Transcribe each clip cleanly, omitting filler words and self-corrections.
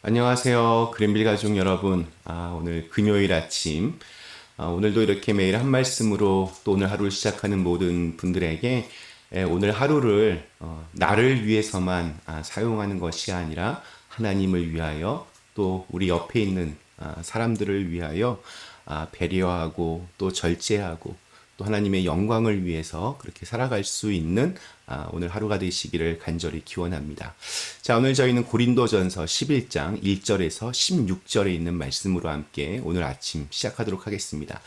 안녕하세요. 그랜빌 가족 여러분. 오늘 금요일 아침. 오늘도 이렇게 매일 한 말씀으로 또 오늘 하루를 시작하는 모든 분들에게 오늘 하루를 나를 위해서만 사용하는 것이 아니라 하나님을 위하여 또 우리 옆에 있는 사람들을 위하여 배려하고 또 절제하고 또 하나님의 영광을 위해서 그렇게 살아갈 수 있는 오늘 하루가 되시기를 간절히 기원합니다. 자, 오늘 저희는 고린도전서 11장 1절에서 16절에 있는 말씀으로 함께 오늘 아침 시작하도록 하겠습니다.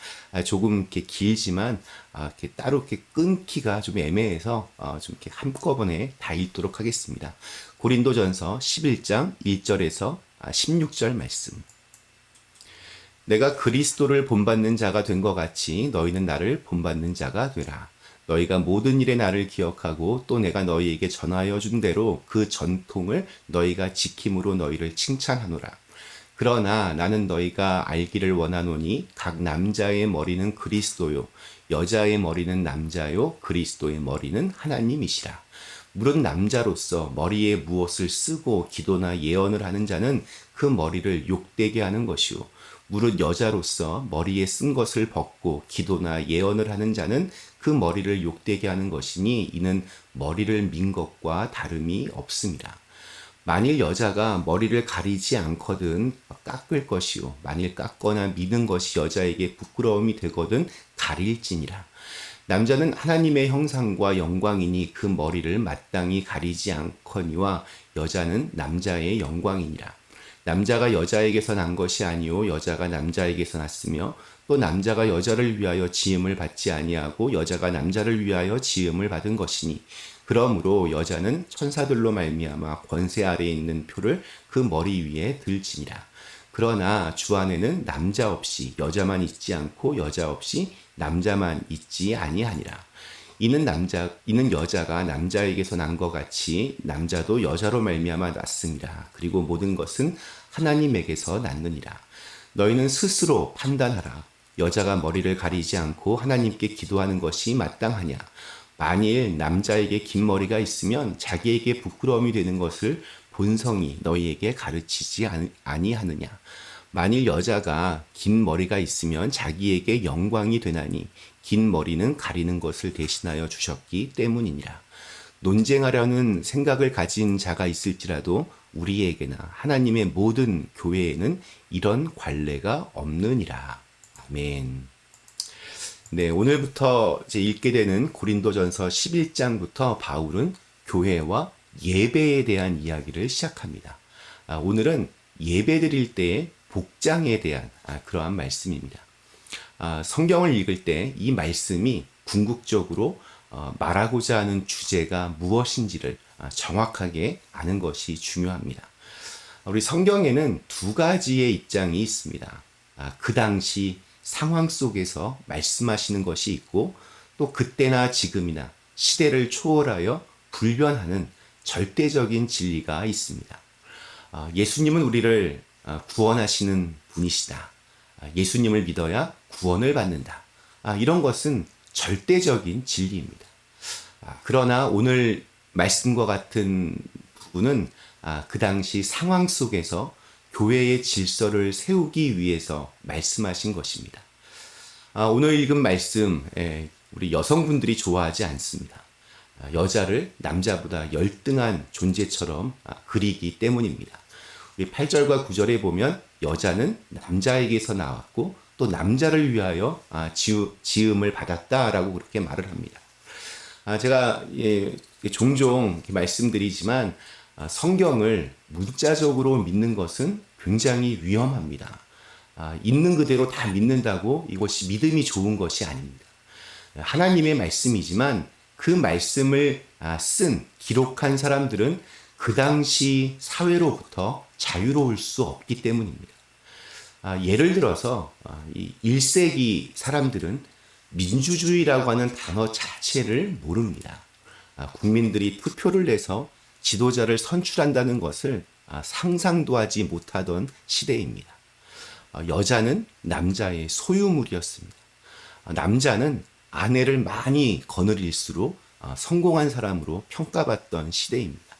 조금 이렇게 길지만 이렇게 따로 이렇게 끊기가 좀 애매해서 좀 이렇게 한꺼번에 다 읽도록 하겠습니다. 고린도전서 11장 1절에서 16절 말씀. 내가 그리스도를 본받는 자가 된 것 같이 너희는 나를 본받는 자가 되라. 너희가 모든 일에 나를 기억하고 또 내가 너희에게 전하여 준 대로 그 전통을 너희가 지킴으로 너희를 칭찬하노라. 그러나 나는 너희가 알기를 원하노니 각 남자의 머리는 그리스도요 여자의 머리는 남자요 그리스도의 머리는 하나님이시라. 물은 남자로서 머리에 무엇을 쓰고 기도나 예언을 하는 자는 그 머리를 욕되게 하는 것이요 무릇 여자로서 머리에 쓴 것을 벗고 기도나 예언을 하는 자는 그 머리를 욕되게 하는 것이니 이는 머리를 민 것과 다름이 없습니다. 만일 여자가 머리를 가리지 않거든 깎을 것이요 만일 깎거나 미는 것이 여자에게 부끄러움이 되거든 가릴지니라. 남자는 하나님의 형상과 영광이니 그 머리를 마땅히 가리지 않거니와 여자는 남자의 영광이니라. 남자가 여자에게서 난 것이 아니요 여자가 남자에게서 났으며 또 남자가 여자를 위하여 지음을 받지 아니하고 여자가 남자를 위하여 지음을 받은 것이니 그러므로 여자는 천사들로 말미암아 권세 아래에 있는 표를 그 머리 위에 들지니라. 그러나 주 안에는 남자 없이 여자만 있지 않고 여자 없이 남자만 있지 아니하니라. 이는 여자가 남자에게서 난 것 같이 남자도 여자로 말미암아 났습니다. 그리고 모든 것은 하나님에게서 났느니라. 너희는 스스로 판단하라. 여자가 머리를 가리지 않고 하나님께 기도하는 것이 마땅하냐? 만일 남자에게 긴 머리가 있으면 자기에게 부끄러움이 되는 것을 본성이 너희에게 가르치지 아니하느냐? 만일 여자가 긴 머리가 있으면 자기에게 영광이 되나니 긴 머리는 가리는 것을 대신하여 주셨기 때문이니라. 논쟁하려는 생각을 가진 자가 있을지라도 우리에게나 하나님의 모든 교회에는 이런 관례가 없느니라. 아멘. 네, 오늘부터 이제 읽게 되는 고린도전서 11장부터 바울은 교회와 예배에 대한 이야기를 시작합니다. 오늘은 예배 드릴 때의 복장에 대한 그러한 말씀입니다. 성경을 읽을 때 이 말씀이 궁극적으로 말하고자 하는 주제가 무엇인지를 정확하게 아는 것이 중요합니다. 우리 성경에는 두 가지의 입장이 있습니다. 그 당시 상황 속에서 말씀하시는 것이 있고 또 그때나 지금이나 시대를 초월하여 불변하는 절대적인 진리가 있습니다. 예수님은 우리를 구원하시는 분이시다. 예수님을 믿어야 구원을 받는다. 이런 것은 절대적인 진리입니다. 그러나 오늘 말씀과 같은 부분은 그 당시 상황 속에서 교회의 질서를 세우기 위해서 말씀하신 것입니다. 오늘 읽은 말씀, 우리 여성분들이 좋아하지 않습니다. 여자를 남자보다 열등한 존재처럼 그리기 때문입니다. 우리 8절과 9절에 보면 여자는 남자에게서 나왔고 또 남자를 위하여 지음을 받았다라고 그렇게 말을 합니다. 제가 종종 말씀드리지만 성경을 문자적으로 믿는 것은 굉장히 위험합니다. 있는 그대로 다 믿는다고 이것이 믿음이 좋은 것이 아닙니다. 하나님의 말씀이지만 그 말씀을 기록한 사람들은 그 당시 사회로부터 자유로울 수 없기 때문입니다. 예를 들어서 이 1세기 사람들은 민주주의라고 하는 단어 자체를 모릅니다. 국민들이 투표를 내서 지도자를 선출한다는 것을 상상도 하지 못하던 시대입니다. 여자는 남자의 소유물이었습니다. 남자는 아내를 많이 거느릴수록 성공한 사람으로 평가받던 시대입니다.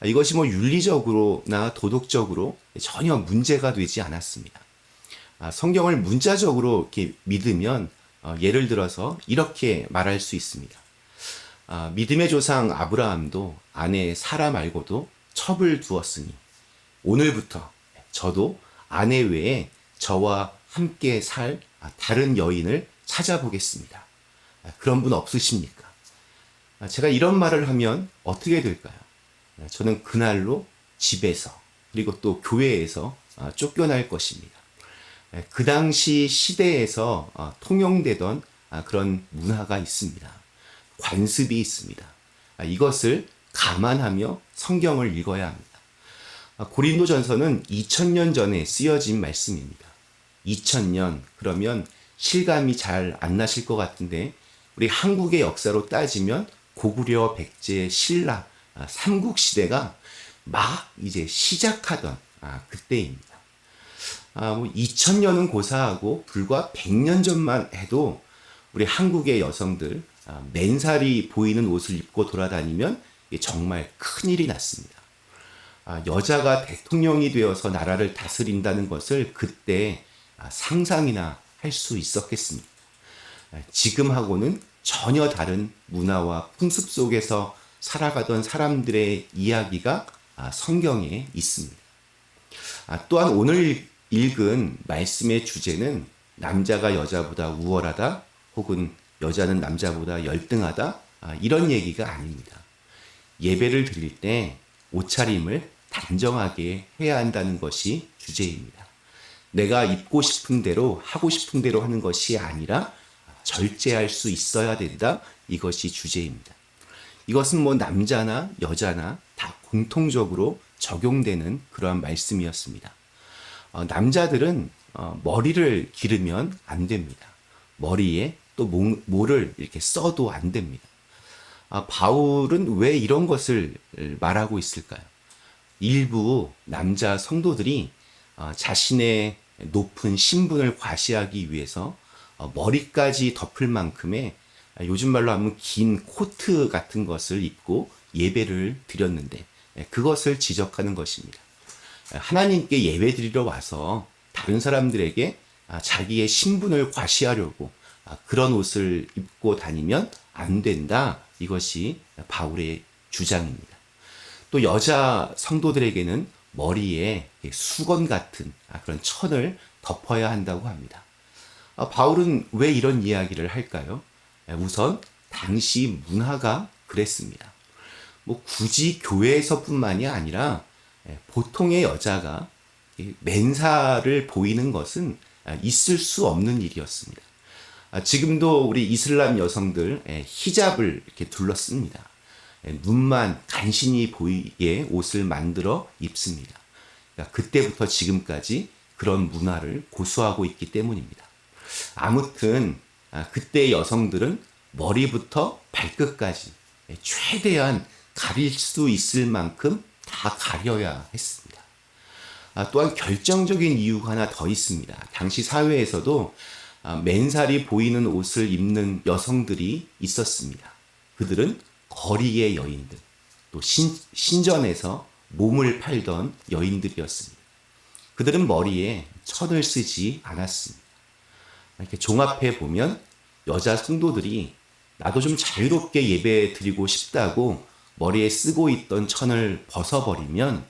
이것이 뭐 윤리적으로나 도덕적으로 전혀 문제가 되지 않았습니다. 성경을 문자적으로 이렇게 믿으면 예를 들어서 이렇게 말할 수 있습니다. 믿음의 조상 아브라함도 아내 사라 말고도 첩을 두었으니 오늘부터 저도 아내 외에 저와 함께 살 다른 여인을 찾아보겠습니다. 그런 분 없으십니까? 제가 이런 말을 하면 어떻게 될까요? 저는 그날로 집에서 그리고 또 교회에서 쫓겨날 것입니다. 그 당시 시대에서 통용되던 그런 문화가 있습니다. 관습이 있습니다. 이것을 감안하며 성경을 읽어야 합니다. 고린도전서는 2000년 전에 쓰여진 말씀입니다. 2000년 그러면 실감이 잘 안 나실 것 같은데 우리 한국의 역사로 따지면 고구려, 백제, 신라 삼국시대가 막 이제 시작하던 그때입니다. 2000년은 고사하고 불과 100년 전만 해도 우리 한국의 여성들 맨살이 보이는 옷을 입고 돌아다니면 정말 큰일이 났습니다. 여자가 대통령이 되어서 나라를 다스린다는 것을 그때 상상이나 할 수 있었겠습니까? 지금하고는 전혀 다른 문화와 풍습 속에서 살아가던 사람들의 이야기가 성경에 있습니다. 또한 오늘 읽은 말씀의 주제는 남자가 여자보다 우월하다 혹은 여자는 남자보다 열등하다 이런 얘기가 아닙니다. 예배를 드릴 때 옷차림을 단정하게 해야 한다는 것이 주제입니다. 내가 입고 싶은 대로 하고 싶은 대로 하는 것이 아니라 절제할 수 있어야 된다. 이것이 주제입니다. 이것은 뭐 남자나 여자나 다 공통적으로 적용되는 그러한 말씀이었습니다. 남자들은 머리를 기르면 안 됩니다. 머리에 또 모를 이렇게 써도 안 됩니다. 바울은 왜 이런 것을 말하고 있을까요? 일부 남자 성도들이 자신의 높은 신분을 과시하기 위해서 머리까지 덮을 만큼의 요즘 말로 하면 긴 코트 같은 것을 입고 예배를 드렸는데 그것을 지적하는 것입니다. 하나님께 예배 드리러 와서 다른 사람들에게 자기의 신분을 과시하려고 그런 옷을 입고 다니면 안 된다. 이것이 바울의 주장입니다. 또 여자 성도들에게는 머리에 수건 같은 그런 천을 덮어야 한다고 합니다. 바울은 왜 이런 이야기를 할까요? 우선 당시 문화가 그랬습니다. 뭐 굳이 교회에서뿐만이 아니라 보통의 여자가 맨살을 보이는 것은 있을 수 없는 일이었습니다. 지금도 우리 이슬람 여성들 히잡을 이렇게 둘러씁니다. 눈만 간신히 보이게 옷을 만들어 입습니다. 그러니까 그때부터 지금까지 그런 문화를 고수하고 있기 때문입니다. 아무튼 그때 여성들은 머리부터 발끝까지 최대한 가릴 수 있을 만큼 다 가려야 했습니다. 또한 결정적인 이유가 하나 더 있습니다. 당시 사회에서도 맨살이 보이는 옷을 입는 여성들이 있었습니다. 그들은 거리의 여인들, 또 신전에서 몸을 팔던 여인들이었습니다. 그들은 머리에 천을 쓰지 않았습니다. 이렇게 종합해 보면 여자 성도들이 나도 좀 자유롭게 예배 드리고 싶다고 머리에 쓰고 있던 천을 벗어버리면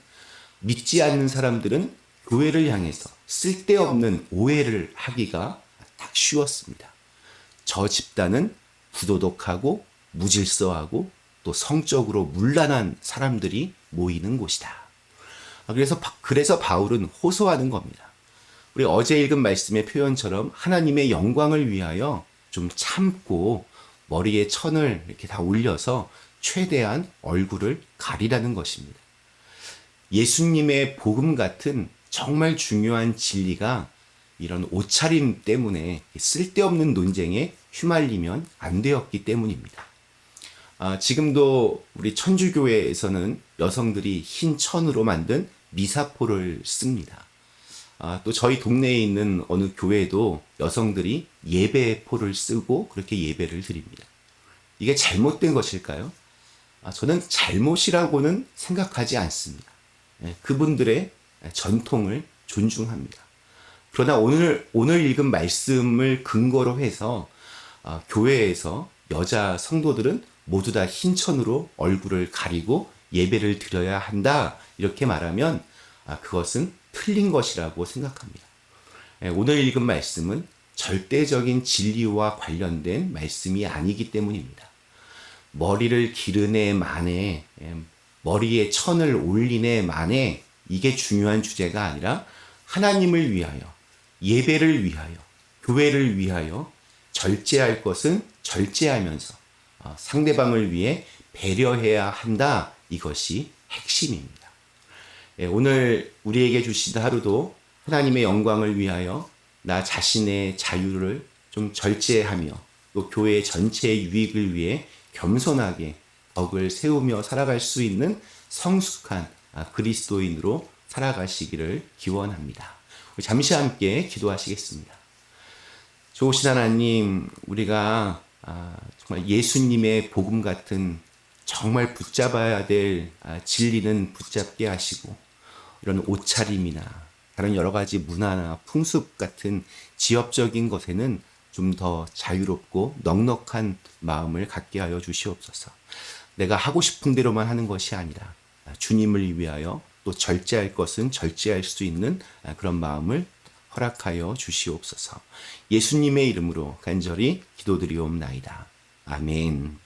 믿지 않는 사람들은 교회를 향해서 쓸데없는 오해를 하기가 딱 쉬웠습니다. 저 집단은 부도덕하고 무질서하고 또 성적으로 문란한 사람들이 모이는 곳이다. 그래서 바울은 호소하는 겁니다. 우리 어제 읽은 말씀의 표현처럼 하나님의 영광을 위하여 좀 참고 머리에 천을 이렇게 다 올려서 최대한 얼굴을 가리라는 것입니다. 예수님의 복음 같은 정말 중요한 진리가 이런 옷차림 때문에 쓸데없는 논쟁에 휘말리면 안 되었기 때문입니다. 지금도 우리 천주교회에서는 여성들이 흰 천으로 만든 미사포를 씁니다. 또 저희 동네에 있는 어느 교회도 여성들이 예배포를 쓰고 그렇게 예배를 드립니다. 이게 잘못된 것일까요? 저는 잘못이라고는 생각하지 않습니다. 그분들의 전통을 존중합니다. 그러나 오늘 읽은 말씀을 근거로 해서 교회에서 여자 성도들은 모두 다 흰 천으로 얼굴을 가리고 예배를 드려야 한다. 이렇게 말하면 그것은 틀린 것이라고 생각합니다. 오늘 읽은 말씀은 절대적인 진리와 관련된 말씀이 아니기 때문입니다. 머리를 기르네 마네, 머리에 천을 올리네 마네, 이게 중요한 주제가 아니라 하나님을 위하여, 예배를 위하여, 교회를 위하여 절제할 것은 절제하면서 상대방을 위해 배려해야 한다. 이것이 핵심입니다. 오늘 우리에게 주신 하루도 하나님의 영광을 위하여 나 자신의 자유를 좀 절제하며 또 교회 전체의 유익을 위해 겸손하게 덕을 세우며 살아갈 수 있는 성숙한 그리스도인으로 살아가시기를 기원합니다. 잠시 함께 기도하시겠습니다. 좋으신 하나님, 우리가 정말 예수님의 복음 같은 정말 붙잡아야 될 진리는 붙잡게 하시고, 이런 옷차림이나 다른 여러 가지 문화나 풍습 같은 지엽적인 것에는 좀 더 자유롭고 넉넉한 마음을 갖게 하여 주시옵소서. 내가 하고 싶은 대로만 하는 것이 아니라 주님을 위하여 또 절제할 것은 절제할 수 있는 그런 마음을 허락하여 주시옵소서. 예수님의 이름으로 간절히 기도드리옵나이다. 아멘.